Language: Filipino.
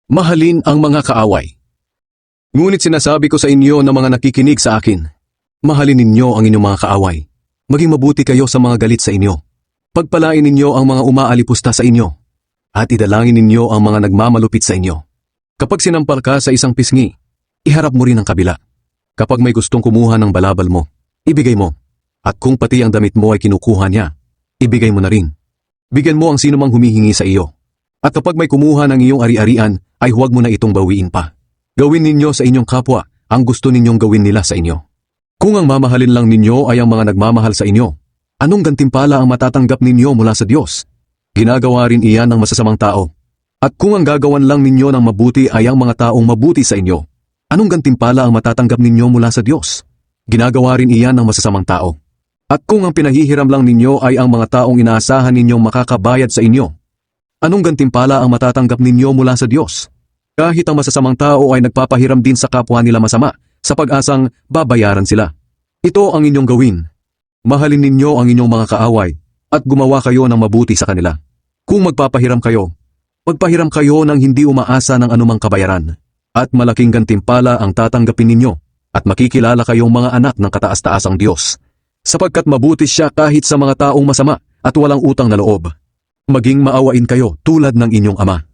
Mahalin ang mga kaaway. Ngunit sinasabi ko sa inyo na mga nakikinig sa akin, mahalin ninyo ang inyong mga kaaway. Maging mabuti kayo sa mga galit sa inyo. Pagpalain ninyo ang mga umaalipusta sa inyo. At idalangin ninyo ang mga nagmamalupit sa inyo. Kapag sinampal ka sa isang pisngi, iharap mo rin ang kabila. Kapag may gustong kumuha ng balabal mo, ibigay mo. At kung pati ang damit mo ay kinukuha niya, ibigay mo na rin. Bigyan mo ang sinumang humihingi sa iyo. At kapag may kumuha ng iyong ari-arian, ay huwag mo na itong bawiin pa. Gawin ninyo sa inyong kapwa ang gusto ninyong gawin nila sa inyo. Kung ang mamahalin lang ninyo ay ang mga nagmamahal sa inyo, anong gantimpala ang matatanggap ninyo mula sa Diyos? Ginagawa rin iyan ng masasamang tao. At kung ang gagawan lang ninyo ng mabuti ay ang mga taong mabuti sa inyo, anong gantimpala ang matatanggap ninyo mula sa Diyos? Ginagawa rin iyan ng masasamang tao. At kung ang pinahihiram lang ninyo ay ang mga taong inaasahan ninyong makakabayad sa inyo, anong gantimpala ang matatanggap ninyo mula sa Diyos? Kahit ang masasamang tao ay nagpapahiram din sa kapwa nila masama, sa pag-asang babayaran sila. Ito ang inyong gawin. Mahalin ninyo ang inyong mga kaaway, at gumawa kayo ng mabuti sa kanila. Kung magpapahiram kayo, magpahiram kayo ng hindi umaasa ng anumang kabayaran, at malaking gantimpala ang tatanggapin ninyo, at makikilala kayong mga anak ng kataas-taasang Diyos. Sapagkat mabuti siya kahit sa mga taong masama, at walang utang na loob. Maging maawain kayo tulad ng inyong Ama.